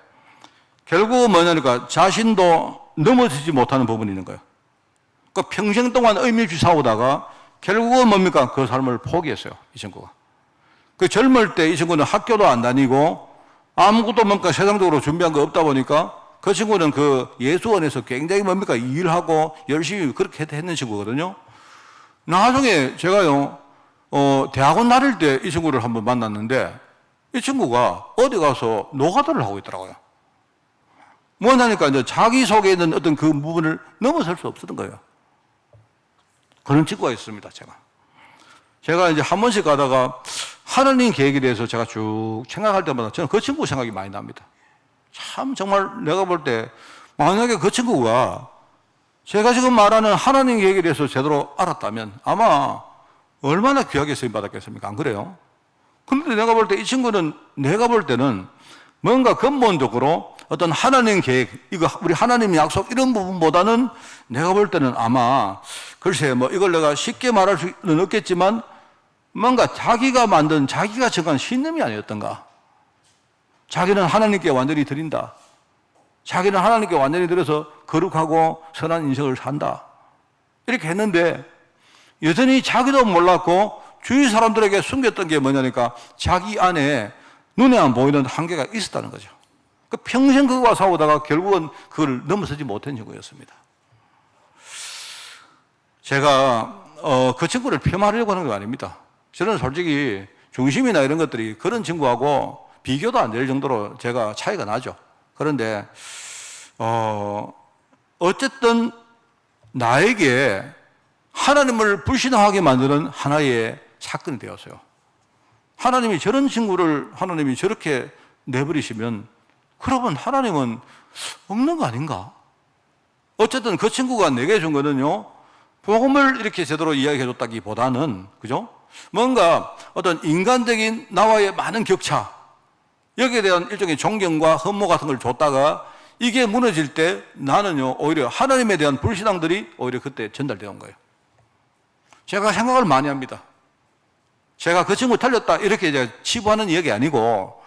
A: 결국은 뭐냐니까 자신도 넘어지지 못하는 부분이 있는 거예요. 그러니까 평생 동안 의미 없이 싸우다가 결국은 뭡니까? 그 삶을 포기했어요, 이 친구가. 그 젊을 때 이 친구는 학교도 안 다니고 아무것도 뭔가 세상적으로 준비한 거 없다 보니까 그 친구는 그 예수원에서 굉장히 뭡니까? 일하고 열심히 그렇게 했는 친구거든요. 나중에 제가요, 대학원 다닐 때 이 친구를 한번 만났는데 이 친구가 어디 가서 노가다를 하고 있더라고요. 뭐냐니까 이제 자기 속에 있는 어떤 그 부분을 넘어설 수 없었던 거예요. 그런 친구가 있습니다, 제가 이제 한 번씩 가다가 하나님 계획에 대해서 제가 쭉 생각할 때마다 저는 그 친구 생각이 많이 납니다. 참 정말 내가 볼 때 만약에 그 친구가 제가 지금 말하는 하나님 계획에 대해서 제대로 알았다면 아마 얼마나 귀하게 쓰임 받았겠습니까? 안 그래요? 그런데 내가 볼 때 이 친구는 내가 볼 때는 뭔가 근본적으로 어떤 하나님 계획, 이거 우리 하나님 약속 이런 부분보다는 내가 볼 때는 아마 글쎄 뭐 이걸 내가 쉽게 말할 수는 없겠지만 뭔가 자기가 만든 자기가 정한 신념이 아니었던가. 자기는 하나님께 완전히 드린다. 자기는 하나님께 완전히 드려서 거룩하고 선한 인생을 산다. 이렇게 했는데 여전히 자기도 몰랐고 주위 사람들에게 숨겼던 게 뭐냐니까 자기 안에 눈에 안 보이는 한계가 있었다는 거죠. 평생 그거와 싸우다가 결국은 그걸 넘어서지 못한 친구였습니다. 제가 그 친구를 폄하하려고 하는 게 아닙니다. 저는 솔직히 중심이나 이런 것들이 그런 친구하고 비교도 안 될 정도로 제가 차이가 나죠. 그런데 어쨌든 나에게 하나님을 불신하게 만드는 하나의 사건이 되었어요. 하나님이 저런 친구를 하나님이 저렇게 내버리시면 그러면 하나님은 없는 거 아닌가? 어쨌든 그 친구가 내게 준 거는요, 복음을 이렇게 제대로 이야기해 줬다기보다는, 그죠? 뭔가 어떤 인간적인 나와의 많은 격차, 여기에 대한 일종의 존경과 흠모 같은 걸 줬다가 이게 무너질 때 나는요, 오히려 하나님에 대한 불신앙들이 오히려 그때 전달되는 거예요. 제가 생각을 많이 합니다. 제가 그 친구 틀렸다 이렇게 이제 치부하는 이야기 아니고,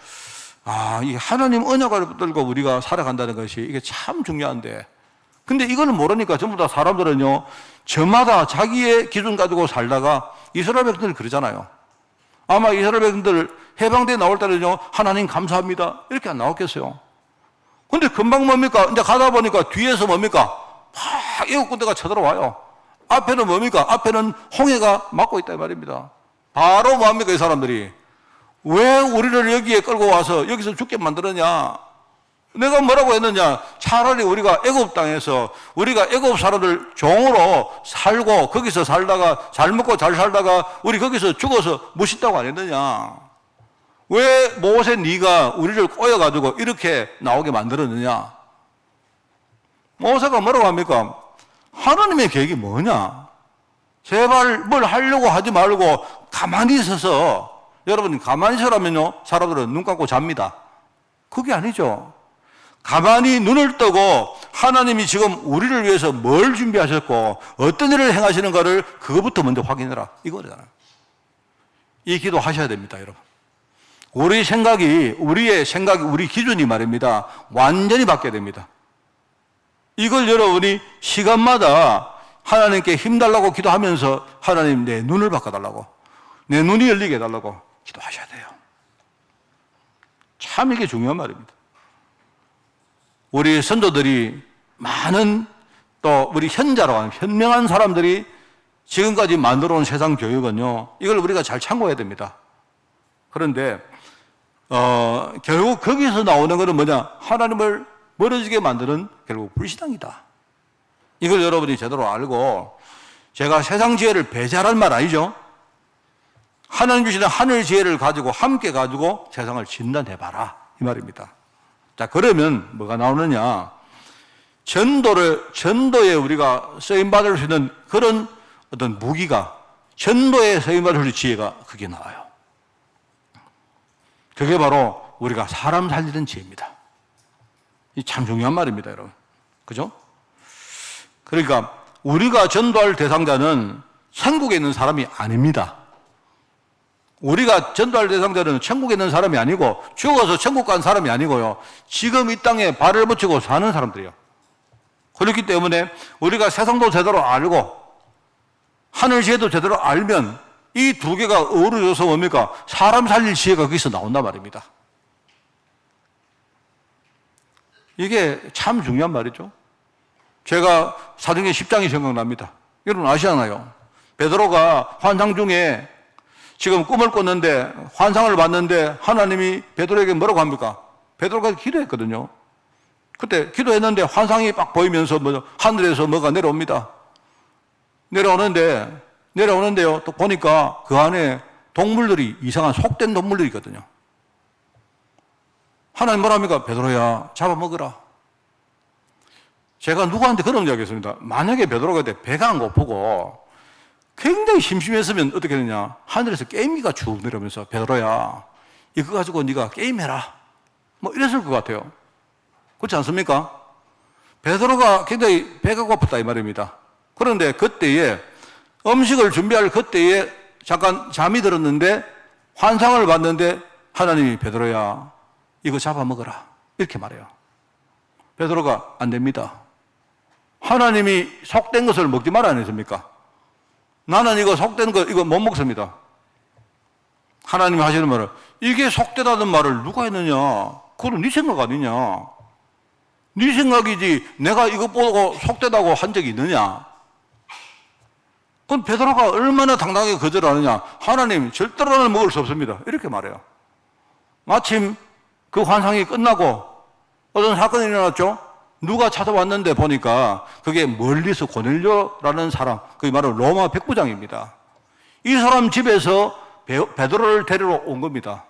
A: 이 하나님 언약을 붙들고 우리가 살아간다는 것이 이게 참 중요한데, 근데 이거는 모르니까 전부 다 사람들은요, 저마다 자기의 기준 가지고 살다가 이스라엘 백성들 그러잖아요. 아마 이스라엘 백성들 해방대에 나올 때는요, 하나님 감사합니다 이렇게 안 나왔겠어요. 근데 금방 뭡니까? 이제 가다 보니까 뒤에서 뭡니까? 막 애국 군대가 쳐들어와요. 앞에는 뭡니까? 앞에는 홍해가 막고 있다 이 말입니다. 바로 뭡니까? 이 사람들이 왜 우리를 여기에 끌고 와서 여기서 죽게 만들었냐? 내가 뭐라고 했느냐? 차라리 우리가 애굽 땅에서 우리가 애굽 사람들 종으로 살고 거기서 살다가 잘 먹고 잘 살다가 우리 거기서 죽어서 멋있다고 안 했느냐? 왜 모세 네가 우리를 꼬여가지고 이렇게 나오게 만들었느냐? 모세가 뭐라고 합니까? 하나님의 계획이 뭐냐? 제발 뭘 하려고 하지 말고 가만히 있어서, 여러분 가만히 있으라면요 사람들은 눈 감고 잡니다. 그게 아니죠. 가만히 눈을 뜨고 하나님이 지금 우리를 위해서 뭘 준비하셨고 어떤 일을 행하시는가를 그것부터 먼저 확인해라, 이거잖아요. 이 기도 하셔야 됩니다, 여러분. 우리의 생각이 우리 기준이 말입니다, 완전히 바뀌어야 됩니다. 이걸 여러분이 시간마다 하나님께 힘달라고 기도하면서 하나님 내 눈을 바꿔달라고, 내 눈이 열리게 해달라고 기도하셔야 돼요. 참 이게 중요한 말입니다. 우리 선조들이 많은, 또 우리 현자라고 하는 현명한 사람들이 지금까지 만들어 온 세상 교육은요, 이걸 우리가 잘 참고해야 됩니다. 그런데 결국 거기서 나오는 것은 뭐냐? 하나님을 멀어지게 만드는 결국 불신앙이다. 이걸 여러분이 제대로 알고, 제가 세상 지혜를 배제하라는 말 아니죠? 하나님 주시는 하늘 지혜를 가지고 함께 가지고 세상을 진단해봐라, 이 말입니다. 자, 그러면 뭐가 나오느냐? 전도에 우리가 쓰임받을 수 있는 그런 어떤 무기가, 전도에 쓰임받을 수 있는 지혜가 그게 나와요. 그게 바로 우리가 사람 살리는 지혜입니다. 이 참 중요한 말입니다, 여러분. 그죠? 그러니까 우리가 전도할 대상자는 천국에 있는 사람이 아닙니다. 우리가 전도할 대상자는 천국에 있는 사람이 아니고 죽어서 천국 간 사람이 아니고요, 지금 이 땅에 발을 붙이고 사는 사람들이에요. 그렇기 때문에 우리가 세상도 제대로 알고 하늘 지혜도 제대로 알면 이 두 개가 어우러져서 뭡니까? 사람 살릴 지혜가 거기서 나온단 말입니다. 이게 참 중요한 말이죠. 제가 사도행전 10장이 생각납니다. 여러분 아시잖아요. 베드로가 환상 중에 지금 꿈을 꿨는데, 환상을 봤는데 하나님이 베드로에게 뭐라고 합니까? 베드로가 기도했거든요. 그때 기도했는데 환상이 막 보이면서 하늘에서 뭐가 내려옵니다. 내려오는데요, 또 보니까 그 안에 동물들이, 이상한 속된 동물들이 있거든요. 하나님 뭐라 합니까? 베드로야, 잡아먹으라. 제가 누구한테 그런 이야기 했습니다. 만약에 베드로가 그때 배가 안 고프고 굉장히 심심했으면 어떻게 되느냐? 하늘에서 게임기가 쭉 내려오면서 베드로야, 이거 가지고 네가 게임해라, 뭐 이랬을 것 같아요. 그렇지 않습니까? 베드로가 굉장히 배가 고팠다 이 말입니다. 그런데 그때에 음식을 준비할 그때에 잠깐 잠이 들었는데 환상을 봤는데 하나님이 베드로야, 이거 잡아먹어라, 이렇게 말해요. 베드로가 안 됩니다. 하나님이 속된 것을 먹지 말라 안 했습니까? 나는 이거 속된 거 이거 못 먹습니다. 하나님이 하시는 말은, 이게 속되다는 말을 누가 했느냐? 그건 네 생각 아니냐? 네 생각이지 내가 이거 보고 속되다고 한 적이 있느냐? 그건 베드로가 얼마나 당당하게 거절하느냐? 하나님 절대로는 먹을 수 없습니다, 이렇게 말해요. 마침 그 환상이 끝나고 어떤 사건이 일어났죠? 누가 찾아왔는데 보니까 그게 멀리서 고넬료라는 사람, 그게 바로 로마 백부장입니다. 이 사람 집에서 베드로를 데리러 온 겁니다.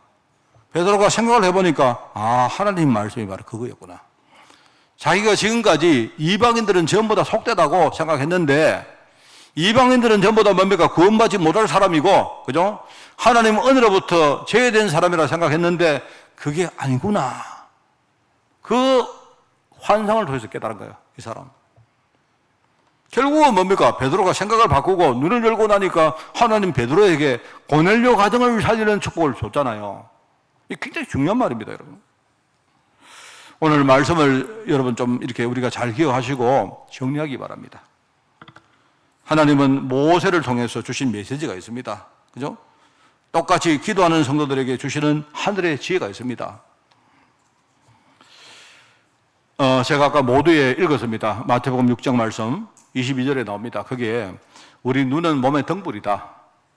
A: 베드로가 생각을 해보니까, 아, 하나님 말씀이 바로 그거였구나. 자기가 지금까지 이방인들은 전부 다 속되다고 생각했는데, 이방인들은 전부 다 뭡니까? 구원받지 못할 사람이고, 그죠? 하나님 은혜로부터 제외된 사람이라 생각했는데 그게 아니구나. 그 환상을 통해서 깨달은 거예요, 이 사람. 결국은 뭡니까? 베드로가 생각을 바꾸고 눈을 열고 나니까 하나님 베드로에게 고넬료 가정을 살리는 축복을 줬잖아요. 이게 굉장히 중요한 말입니다, 여러분. 오늘 말씀을 여러분 좀 이렇게 우리가 잘 기억하시고 정리하기 바랍니다. 하나님은 모세를 통해서 주신 메시지가 있습니다. 그죠? 똑같이 기도하는 성도들에게 주시는 하늘의 지혜가 있습니다. 제가 아까 모두에 읽었습니다. 마태복음 6장 말씀 22절에 나옵니다. 거기에 우리 눈은 몸의 등불이다,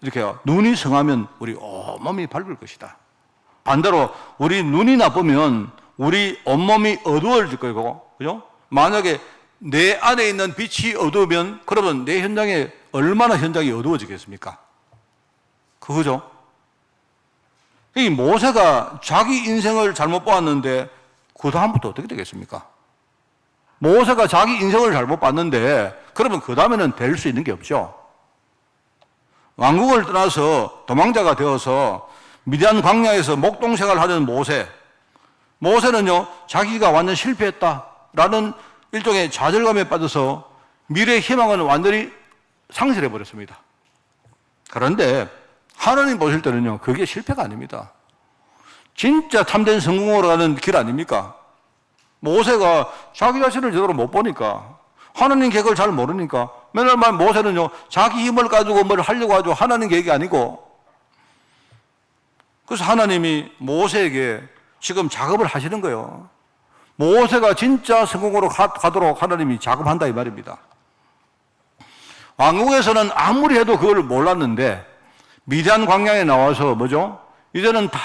A: 이렇게요. 눈이 성하면 우리 온몸이 밝을 것이다. 반대로 우리 눈이 나쁘면 우리 온몸이 어두워질 거고, 그죠? 만약에 내 안에 있는 빛이 어두우면 그러면 내 현장에 얼마나 현장이 어두워지겠습니까? 그거죠? 이 모세가 자기 인생을 잘못 봤는데 그 다음부터 어떻게 되겠습니까? 모세가 자기 인생을 잘못 봤는데 그러면 그 다음에는 될 수 있는 게 없죠. 왕국을 떠나서 도망자가 되어서 미디안 광야에서 목동 생활을 하는 모세는요 자기가 완전 실패했다라는 일종의 좌절감에 빠져서 미래의 희망은 완전히 상실해 버렸습니다. 그런데 하나님 보실 때는요 그게 실패가 아닙니다. 진짜 참된 성공으로 가는 길 아닙니까? 모세가 자기 자신을 제대로 못 보니까, 하나님 계획을 잘 모르니까 맨날 모세는요 자기 힘을 가지고 뭘 하려고 하죠. 하나님 계획이 아니고. 그래서 하나님이 모세에게 지금 작업을 하시는 거예요. 모세가 진짜 성공으로 가도록 하나님이 작업한다 이 말입니다. 왕국에서는 아무리 해도 그걸 몰랐는데 미디안 광야에 나와서 뭐죠? 이제는 다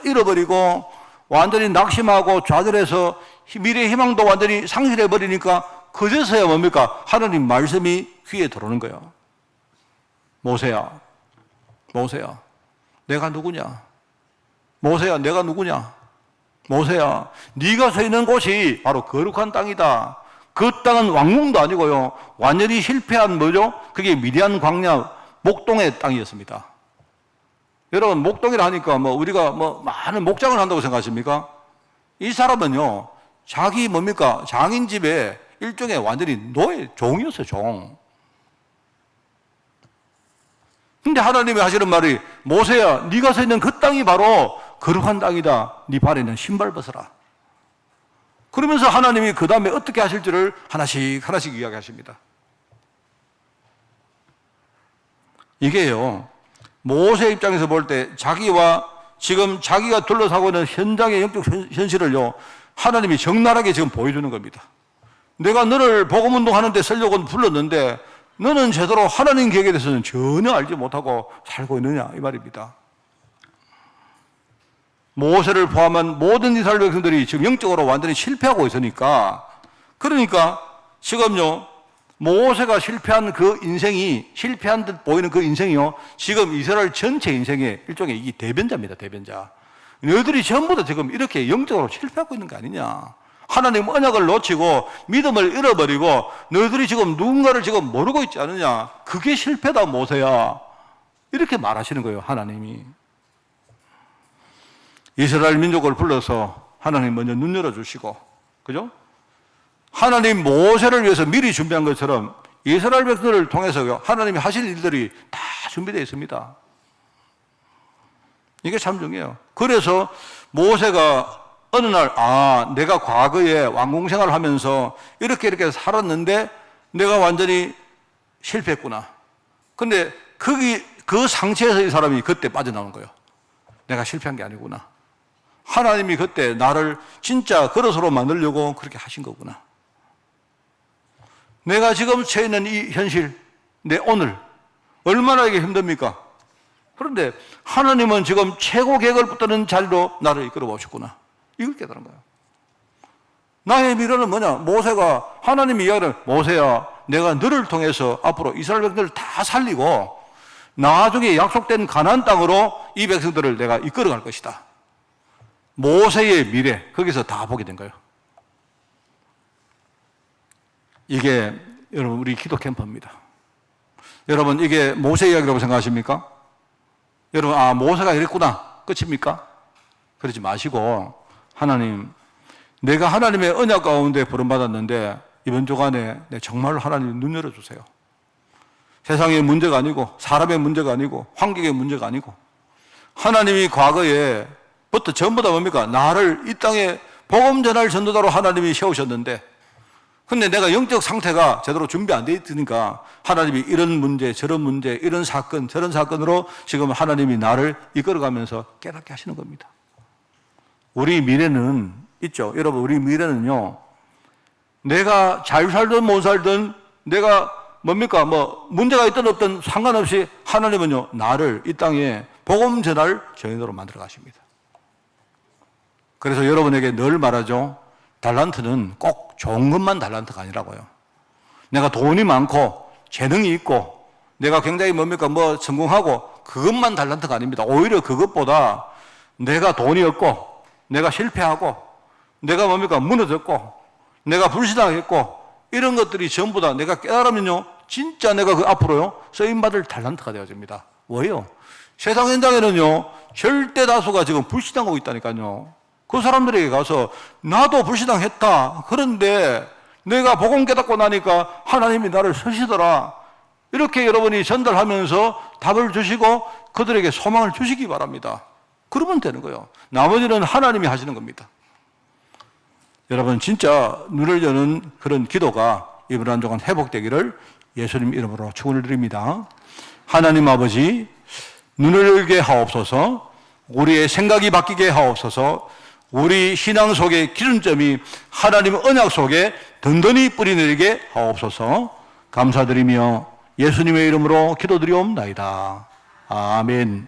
A: 잃어버리고 완전히 낙심하고 좌절해서 미래의 희망도 완전히 상실해 버리니까 그제서야 뭡니까? 하나님 말씀이 귀에 들어오는 거예요. 모세야, 내가 누구냐? 모세야, 내가 누구냐? 모세야, 네가 서 있는 곳이 바로 거룩한 땅이다. 그 땅은 왕궁도 아니고요, 완전히 실패한 뭐죠? 그게 미디안 광야 목동의 땅이었습니다. 여러분, 목동이라 하니까 우리가 많은 목장을 한다고 생각하십니까? 이 사람은요, 자기 장인 집에 일종의 완전히 종이었어요, 종. 근데 하나님이 하시는 말이, 모세야, 네가 서 있는 그 땅이 바로 거룩한 땅이다. 네 발에는 신발 벗어라. 그러면서 하나님이 그 다음에 어떻게 하실지를 하나씩 이야기하십니다. 이게요, 모세 입장에서 볼 때 자기와 지금 자기가 둘러싸고 있는 현장의 영적 현실을요, 하나님이 적나라하게 지금 보여주는 겁니다. 내가 너를 복음운동하는 데 쓰려고 불렀는데 너는 제대로 하나님 계획에 대해서는 전혀 알지 못하고 살고 있느냐 이 말입니다. 모세를 포함한 모든 이스라엘 백성들이 지금 영적으로 완전히 실패하고 있으니까, 그러니까 지금요 모세가 실패한 그 인생이, 실패한 듯 보이는 그 인생이요 지금 이스라엘 전체 인생의 일종의 이 대변자입니다. 대변자. 너희들이 전부 다 지금 이렇게 영적으로 실패하고 있는 거 아니냐. 하나님 언약을 놓치고 믿음을 잃어버리고 너희들이 지금 누군가를 지금 모르고 있지 않느냐. 그게 실패다 모세야. 이렇게 말하시는 거예요, 하나님이. 이스라엘 민족을 불러서 하나님 먼저 눈 열어주시고, 그죠? 하나님 모세를 위해서 미리 준비한 것처럼 이스라엘 백성들을 통해서 하나님이 하실 일들이 다 준비되어 있습니다. 이게 참 중요해요. 그래서 모세가 어느 날, 내가 과거에 왕궁 생활을 하면서 이렇게 살았는데 내가 완전히 실패했구나. 근데 그 상처에서 이 사람이 그때 빠져나오는 거예요. 내가 실패한 게 아니구나. 하나님이 그때 나를 진짜 그릇으로 만들려고 그렇게 하신 거구나. 내가 지금 처해 있는 이 현실, 내 오늘, 얼마나 이게 힘듭니까? 그런데 하나님은 지금 최고 계획을 붙드는 자리로 나를 이끌어 보셨구나. 이걸 깨달은 거예요. 나의 미래는 뭐냐? 모세가 하나님이 이야기를, 모세야, 내가 너를 통해서 앞으로 이스라엘 백성들을 다 살리고 나중에 약속된 가나안 땅으로 이 백성들을 내가 이끌어 갈 것이다. 모세의 미래, 거기서 다 보게 된 거예요. 이게 여러분 우리 기도 캠프입니다. 여러분 이게 모세 이야기라고 생각하십니까? 여러분 모세가 이랬구나 끝입니까? 그러지 마시고, 하나님, 내가 하나님의 언약 가운데 부름받았는데 이번 주간에 정말로 하나님 눈 열어주세요. 세상의 문제가 아니고 사람의 문제가 아니고 환경의 문제가 아니고 하나님이 과거에부터 전부 다 뭡니까? 나를 이 땅에 복음 전할 전도자로 하나님이 세우셨는데, 근데 내가 영적 상태가 제대로 준비 안 돼 있으니까 하나님이 이런 문제, 저런 문제, 이런 사건, 저런 사건으로 지금 하나님이 나를 이끌어가면서 깨닫게 하시는 겁니다. 우리 미래는 있죠. 여러분, 우리 미래는요, 내가 잘 살든 못 살든 내가 문제가 있든 없든 상관없이 하나님은요, 나를 이 땅에 복음 전할 정인으로 만들어 가십니다. 그래서 여러분에게 늘 말하죠. 달란트는 꼭 좋은 것만 달란트가 아니라고요. 내가 돈이 많고 재능이 있고 내가 굉장히 성공하고 그것만 달란트가 아닙니다. 오히려 그것보다 내가 돈이 없고 내가 실패하고 내가 무너졌고 내가 불신앙했고 이런 것들이 전부 다 내가 깨달으면요 진짜 내가 그 앞으로요 쓰임받을 달란트가 되어집니다. 뭐예요? 세상 현장에는요 절대 다수가 지금 불신앙하고 있다니까요. 그 사람들에게 가서 나도 불신앙했다. 그런데 내가 복음 깨닫고 나니까 하나님이 나를 쓰시더라. 이렇게 여러분이 전달하면서 답을 주시고 그들에게 소망을 주시기 바랍니다. 그러면 되는 거예요. 나머지는 하나님이 하시는 겁니다. 여러분 진짜 눈을 여는 그런 기도가 이번 한 주간 회복되기를 예수님 이름으로 축원을 드립니다. 하나님 아버지 눈을 열게 하옵소서. 우리의 생각이 바뀌게 하옵소서. 우리 신앙 속의 기준점이 하나님의 언약 속에 든든히 뿌리내리게 하옵소서. 감사드리며 예수님의 이름으로 기도드리옵나이다. 아멘.